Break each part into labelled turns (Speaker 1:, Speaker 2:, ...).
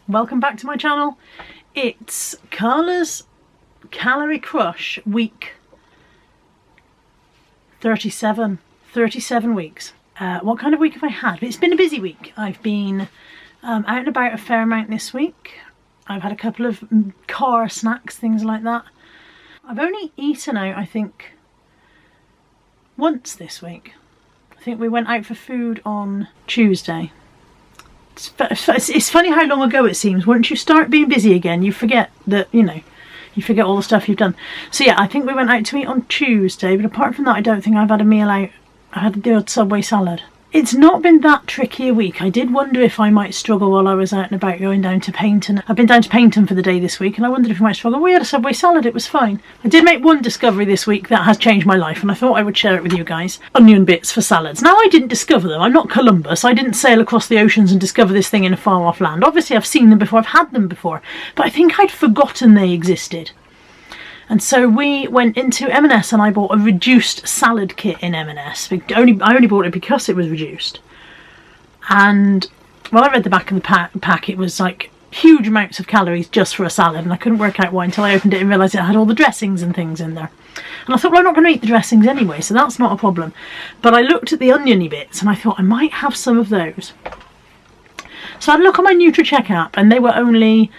Speaker 1: welcome back to my channel. It's Carla's Calorie Crush week 37 weeks. What kind of week have I had? It's been a busy week. I've been out and about a fair amount this week. I've had a couple of car snacks, things like that. I've only eaten out, I think, once this week. I think we went out for food on Tuesday. It's funny how long ago it seems. Once you start being busy again, you forget that, you know, you forget all the stuff you've done. So yeah, I think we went out to eat on Tuesday, but apart from that, I don't think I've had a meal out. I had to do a Subway salad. It's not been that tricky a week. I did wonder if I might struggle while I was out and about going down to Paynton. I've been down to Paynton for the day this week and I wondered if I might struggle. We had a Subway salad, it was fine. I did make one discovery this week that has changed my life and I thought I would share it with you guys. Onion bits for salads. Now I didn't discover them. I'm not Columbus. I didn't sail across the oceans and discover this thing in a far off land. Obviously I've seen them before, I've had them before, but I think I'd forgotten they existed. And so we went into M&S and I bought a reduced salad kit in M&S. I only bought it because it was reduced. And when I read the back of the pack, it was like huge amounts of calories just for a salad. And I couldn't work out why until I opened it and realised it had all the dressings and things in there. And I thought, well, I'm not going to eat the dressings anyway, so that's not a problem. But I looked at the oniony bits and I thought I might have some of those. So I had a look on my Nutricheck app and they were only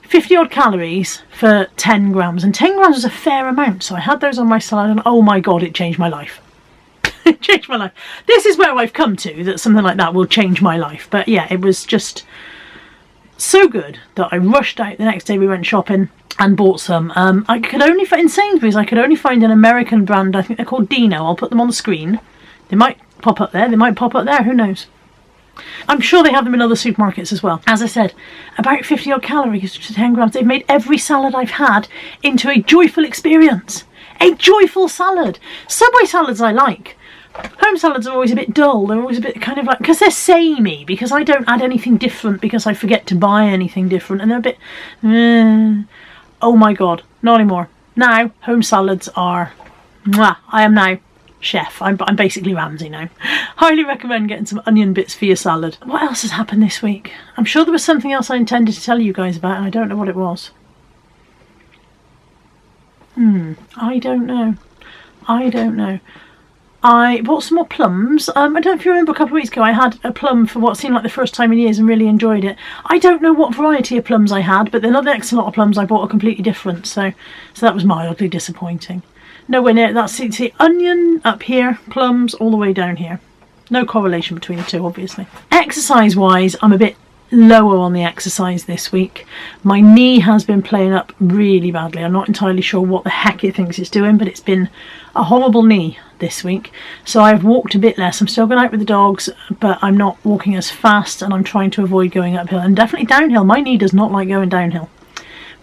Speaker 1: 50 odd calories for 10 grams, and 10 grams was a fair amount, so I had those on my salad and oh my god, it changed my life. It changed my life. This is where I've come to, that something like that will change my life. But yeah, it was just so good that I rushed out. The next day we went shopping and bought some. I could only find, in Sainsbury's, I could only find an American brand. I think they're called Dino. I'll put them on the screen. They might pop up there, they might pop up there, who knows. I'm sure they have them in other supermarkets as well. As I said, about 50 odd calories to 10 grams. They've made every salad I've had into a joyful experience. A joyful salad. Subway salads I like. Home salads are always a bit dull. They're always a bit kind of like, because they're samey, because I don't add anything different, because I forget to buy anything different, and they're a bit, oh my god, not anymore. Now, home salads are, mwah, I am now chef. I'm basically Ramsay now. Highly recommend getting some onion bits for your salad. What else has happened this week? I'm sure there was something else I intended to tell you guys about and I don't know what it was. I don't know. I bought some more plums. I don't know if you remember a couple of weeks ago I had a plum for what seemed like the first time in years and really enjoyed it. I don't know what variety of plums I had, but the next lot of plums I bought are completely different, so that was mildly disappointing. Nowhere near, that's the onion up here, plums all the way down here. No correlation between the two, obviously. Exercise wise, I'm a bit lower on the exercise this week. My knee has been playing up really badly. I'm not entirely sure what the heck it thinks it's doing, but it's been a horrible knee this week. So I've walked a bit less. I'm still going out with the dogs, but I'm not walking as fast and I'm trying to avoid going uphill and definitely downhill. My knee does not like going downhill.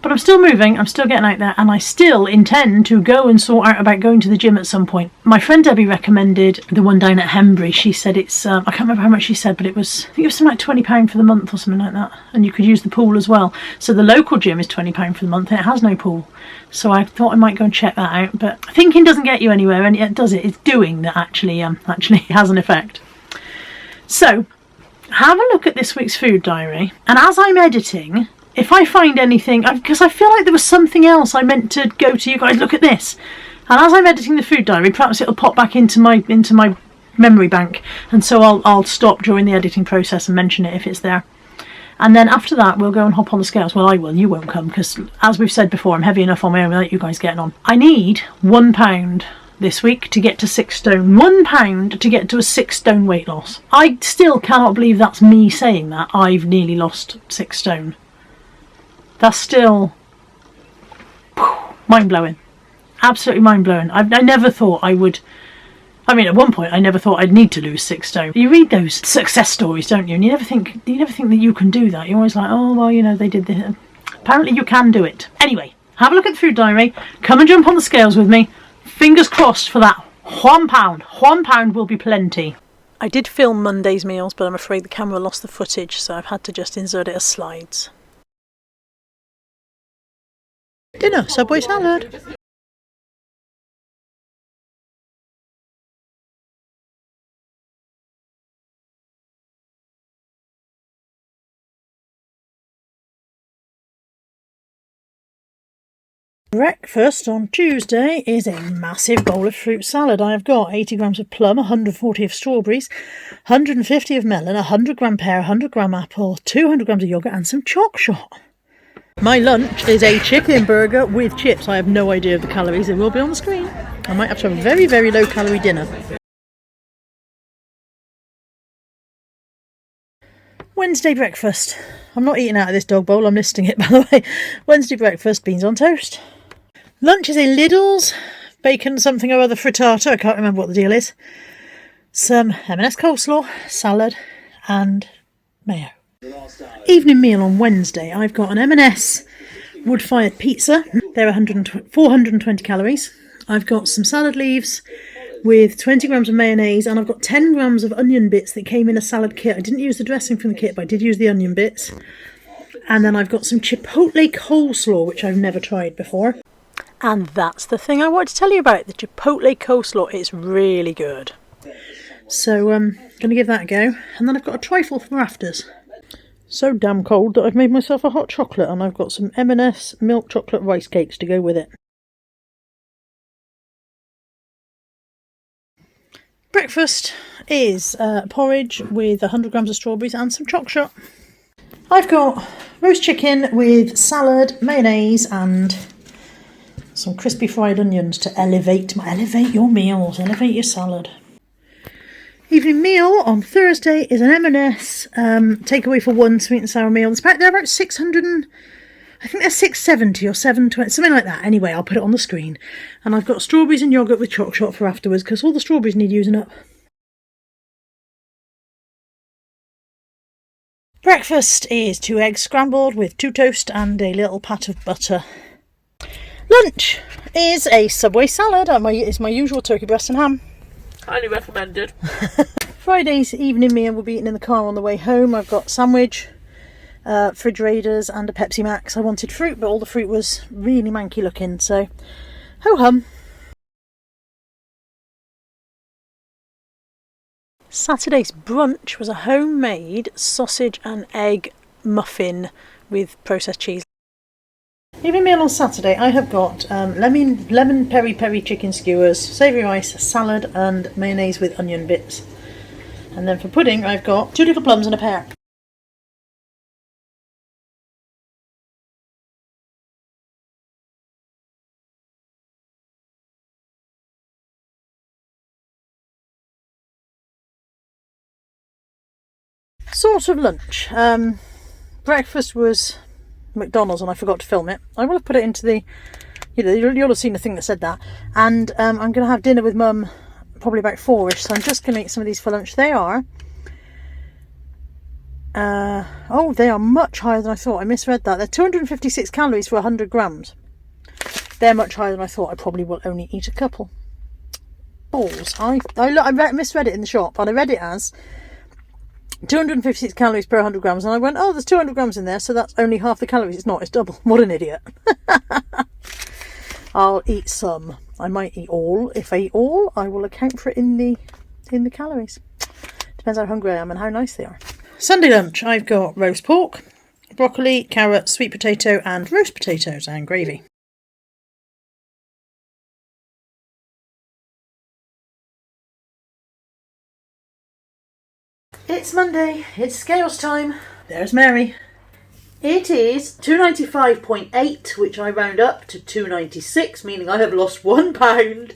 Speaker 1: But I'm still moving, I'm still getting out there, and I still intend to go and sort out about going to the gym at some point. My friend Debbie recommended the one down at Hembury. She said it's, I can't remember how much she said, but it was, I think it was something like £20 for the month or something like that. And you could use the pool as well. So the local gym is £20 for the month and it has no pool. So I thought I might go and check that out. But thinking doesn't get you anywhere, and yet does it? It's doing that actually has an effect. So have a look at this week's food diary. And as I'm editing, if I find anything, because I feel like there was something else I meant to go to you guys, look at this. And as I'm editing the food diary, perhaps it'll pop back into my memory bank. And so I'll stop during the editing process and mention it if it's there. And then after that, we'll go and hop on the scales. Well, I will, you won't come, because as we've said before, I'm heavy enough on my own without you guys getting on. I need £1 this week to get to 6 stone. £1 to get to a 6 stone weight loss. I still cannot believe that's me saying that. I've nearly lost 6 stone. That's still mind-blowing. Absolutely mind-blowing. I never thought I would... I mean, at one point I never thought I'd need to lose 6 stone. You read those success stories, don't you? And you never think that you can do that. You're always like, oh, well, you know, they did this. Apparently you can do it. Anyway, have a look at the food diary. Come and jump on the scales with me. Fingers crossed for that £1. £1 will be plenty. I did film Monday's meals, but I'm afraid the camera lost the footage, so I've had to just insert it as slides. Dinner, Subway salad. Breakfast on Tuesday is a massive bowl of fruit salad. I have got 80 grams of plum, 140 of strawberries, 150 of melon, 100 gram pear, 100 gram apple, 200 grams of yoghurt and some choc shot. My lunch is a chicken burger with chips. I have no idea of the calories. They will be on the screen. I might have to have a very, very low calorie dinner. Wednesday breakfast. I'm not eating out of this dog bowl, I'm listing it by the way. Wednesday breakfast, beans on toast. Lunch is a Lidl's bacon something or other frittata, I can't remember what the deal is. Some M&S coleslaw, salad and mayo. Evening meal on Wednesday, I've got an M&S wood-fired pizza. They're 420 calories. I've got some salad leaves with 20 grams of mayonnaise, and I've got 10 grams of onion bits that came in a salad kit. I didn't use the dressing from the kit, but I did use the onion bits. And then I've got some chipotle coleslaw, which I've never tried before. And that's the thing I wanted to tell you about, the chipotle coleslaw. It's really good. So I'm going to give that a go. And then I've got a trifle for afters. So damn cold that I've made myself a hot chocolate, and I've got some M&S milk chocolate rice cakes to go with it. Breakfast is porridge with 100 grams of strawberries and some choc shot. I've got roast chicken with salad, mayonnaise and some crispy fried onions to elevate your meals, elevate your salad. Evening meal on Thursday is an M&S takeaway for one sweet and sour meal. They're about 600 and I think they're 670 or 720, something like that. Anyway, I'll put it on the screen. And I've got strawberries and yoghurt with choc shot for afterwards because all the strawberries need using up. Breakfast is 2 eggs scrambled with 2 toast and a little pat of butter. Lunch is a Subway salad. It's my usual turkey breast and ham.
Speaker 2: Highly recommended.
Speaker 1: Friday's evening meal will be eaten in the car on the way home. I've got sandwich, fridge raiders and a Pepsi Max. I wanted fruit, but all the fruit was really manky looking, so ho-hum. Saturday's brunch was a homemade sausage and egg muffin with processed cheese. Evening meal on Saturday, I have got lemon peri-peri chicken skewers, savoury rice, salad and mayonnaise with onion bits. And then for pudding, I've got 2 little plums and a pear. Sort of lunch. Breakfast was McDonald's and I forgot to film it. I will have put it into the, you'll have seen the thing that said that. And I'm going to have dinner with Mum probably about 4ish, so I'm just going to eat some of these for lunch. They are, they are much higher than I thought. I misread that. They're 256 calories for 100 grams. They're much higher than I thought. I probably will only eat a couple. Balls. I misread it in the shop, and I read it as 256 calories per 100 grams, and I went, oh, there's 200 grams in there, so that's only half the calories. It's not, it's double. What an idiot. I'll eat some. I might eat all. If I eat all, I will account for it in the calories. Depends how hungry I am and how nice they are. Sunday lunch, I've got roast pork, broccoli, carrot, sweet potato and roast potatoes and gravy. It's Monday, it's scales time. There's Mary. It is 295.8, which I round up to 296, meaning I have lost £1,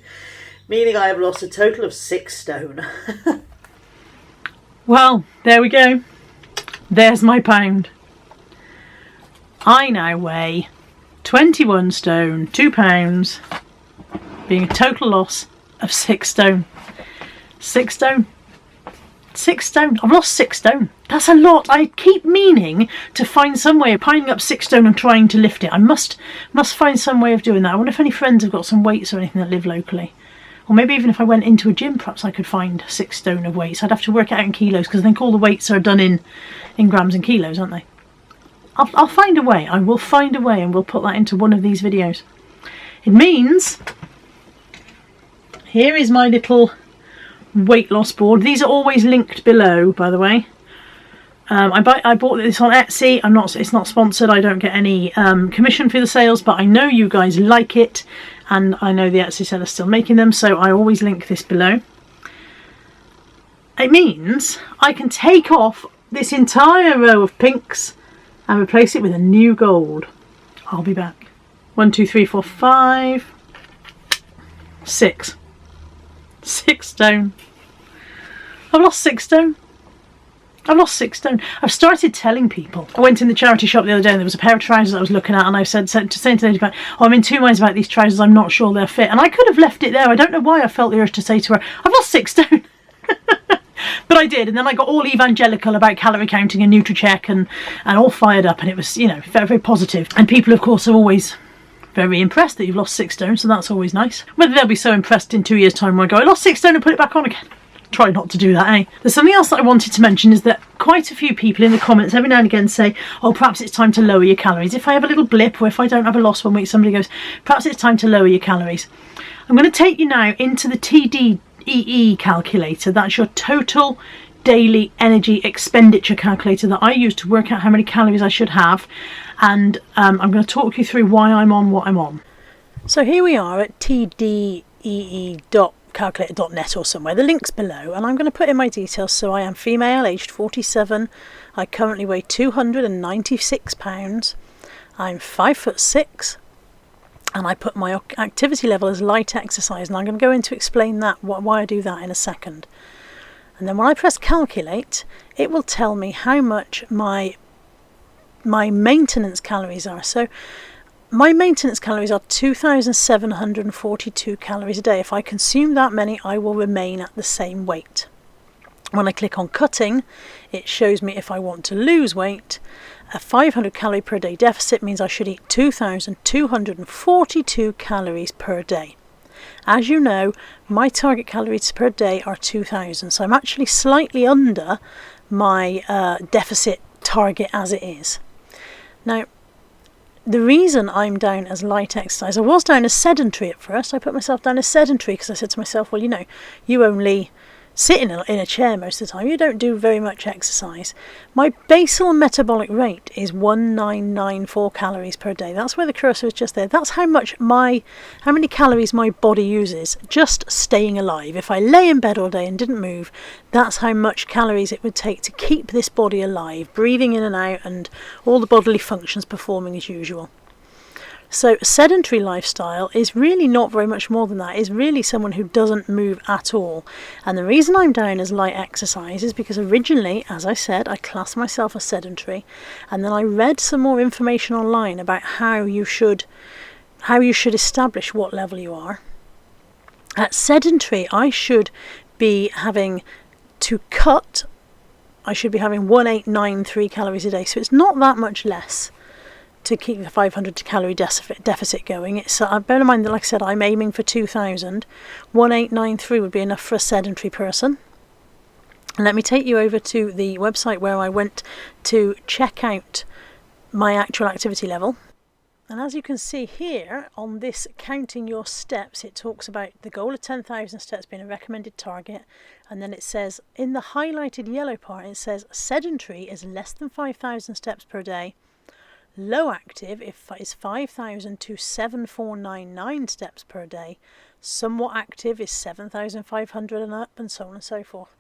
Speaker 1: meaning I have lost a total of 6 stone. Well, there we go. There's my pound. I now weigh 21 stone, 2 pounds, being a total loss of 6 stone. 6 stone. 6 stone. I've lost 6 stone. That's a lot. I keep meaning to find some way of piling up 6 stone and trying to lift it. I must find some way of doing that. I wonder if any friends have got some weights or anything that live locally. Or maybe even if I went into a gym, perhaps I could find 6 stone of weights. I'd have to work it out in kilos because I think all the weights are done in grams and kilos, aren't they? I'll find a way. I will find a way and we'll put that into one of these videos. It means here is my little weight loss board. These are always linked below, by the way. I bought this on Etsy. It's not sponsored. I don't get any commission for the sales, but I know you guys like it, and I know the Etsy seller's still making them, so I always link this below. It means I can take off this entire row of pinks and replace it with a new gold. I'll be back. 1, 2, 3, 4, 5, 6. 6 stone. I've lost 6 stone. I've lost 6 stone. I've started telling people. I went in the charity shop the other day and there was a pair of trousers I was looking at, and I said to the lady about, oh, I'm in 2 minds about these trousers, I'm not sure they'll fit. And I could have left it there. I don't know why I felt the urge to say to her, I've lost 6 stone. But I did, and then I got all evangelical about calorie counting and NutriCheck and all fired up, and it was, you know, very, very positive. And people, of course, are always very impressed that you've lost 6 stone, so that's always nice. Whether they'll be so impressed in 2 years' time when I go, I lost 6 stone and put it back on again. Try not to do that, eh? There's something else that I wanted to mention, is that quite a few people in the comments every now and again say, oh, perhaps it's time to lower your calories. If I have a little blip, or if I don't have a loss one week, somebody goes, perhaps it's time to lower your calories. I'm going to take you now into the TDEE calculator. That's your total daily energy expenditure calculator that I use to work out how many calories I should have, and I'm going to talk you through why I'm on what I'm on. So here we are at tdee.calculator.net or somewhere. The link's below, and I'm going to put in my details. So I am female, aged 47. I currently weigh 296 pounds. I'm 5'6", and I put my activity level as light exercise, and I'm going to go in to explain that, why I do that in a second. And then when I press calculate, it will tell me how much my maintenance calories are. So my maintenance calories are 2,742 calories a day. If I consume that many, I will remain at the same weight. When I click on cutting, it shows me if I want to lose weight. A 500 calorie per day deficit means I should eat 2,242 calories per day. As you know, my target calories per day are 2,000, so I'm actually slightly under my deficit target as it is. Now, the reason I'm down as light exercise, I was down as sedentary at first. I put myself down as sedentary because I said to myself, well, you know, you only sit in a chair most of the time, you don't do very much exercise. My basal metabolic rate is 1994 calories per day. That's where the cursor is, just there. That's how many calories my body uses just staying alive. If I lay in bed all day and didn't move, that's how much calories it would take to keep this body alive, breathing in and out, and all the bodily functions performing as usual. So a sedentary lifestyle is really not very much more than that. It's really someone who doesn't move at all. And the reason I'm down as light exercise is because originally, as I said, I classed myself as sedentary, and then I read some more information online about how you should establish what level you are. At sedentary, I should be having to cut. I should be having 1893 calories a day. So it's not that much less to keep the 500 calorie deficit going. It's bear in mind that, like I said, I'm aiming for 2,000. 1893 would be enough for a sedentary person. And let me take you over to the website where I went to check out my actual activity level. And as you can see here on this counting your steps, it talks about the goal of 10,000 steps being a recommended target. And then it says in the highlighted yellow part, it says sedentary is less than 5,000 steps per day. Low active is 5,000 to 7,499 steps per day. Somewhat active is 7,500 and up, and so on and so forth.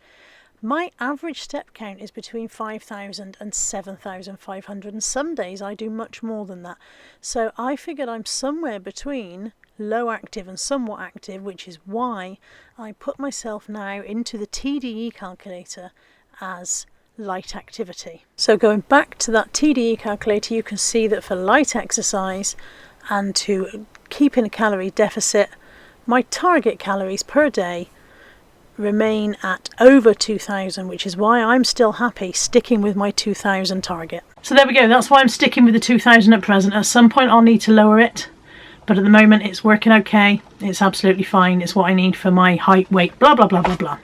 Speaker 1: My average step count is between 5,000 and 7,500, and some days I do much more than that. So I figured I'm somewhere between low active and somewhat active, which is why I put myself now into the TDE calculator as light activity. So going back to that TDE calculator, you can see that for light exercise and to keep in a calorie deficit, my target calories per day remain at over 2,000, which is why I'm still happy sticking with my 2,000 target. So there we go, that's why I'm sticking with the 2,000 at present. At some point I'll need to lower it, but at the moment it's working okay. It's absolutely fine. It's what I need for my height, weight, blah blah blah blah blah.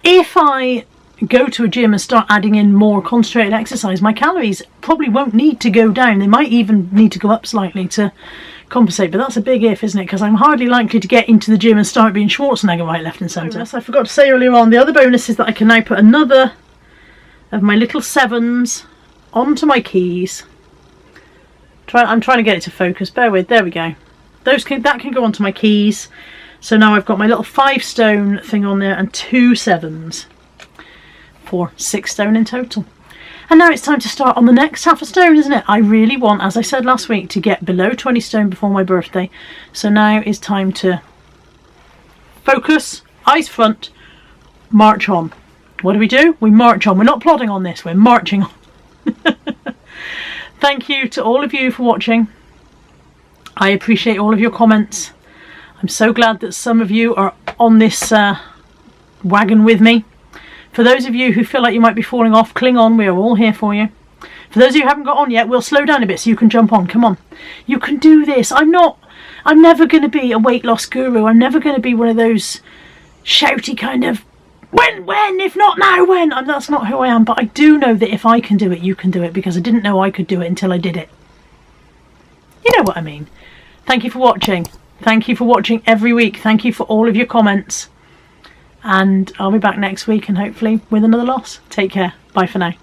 Speaker 1: If I go to a gym and start adding in more concentrated exercise, my calories probably won't need to go down. They might even need to go up slightly to compensate, but that's a big if, isn't it? Because I'm hardly likely to get into the gym and start being Schwarzenegger right, left and centre. I forgot to say earlier on, the other bonus is that I can now put another of my little 7s onto my keys. I'm trying to get it to focus, bear with, there we go. That can go onto my keys. So now I've got my little 5 stone thing on there and 2 7s for 6 stone in total. And now it's time to start on the next half a stone, isn't it? I really want, as I said last week, to get below 20 stone before my birthday. So now it's time to focus, eyes front, march on. What do? We march on. We're not plodding on this, we're marching on. Thank you to all of you for watching. I appreciate all of your comments. I'm so glad that some of you are on this wagon with me. For those of you who feel like you might be falling off, cling on, we are all here for you. For those of you who haven't got on yet, we'll slow down a bit so you can jump on. Come on, you can do this. I'm never going to be a weight loss guru. I'm never going to be one of those shouty kind of, when, if not now, when. That's not who I am, but I do know that if I can do it, you can do it, because I didn't know I could do it until I did it. You know what I mean. Thank you for watching. Thank you for watching every week. Thank you for all of your comments. And I'll be back next week and hopefully with another loss. Take care. Bye for now.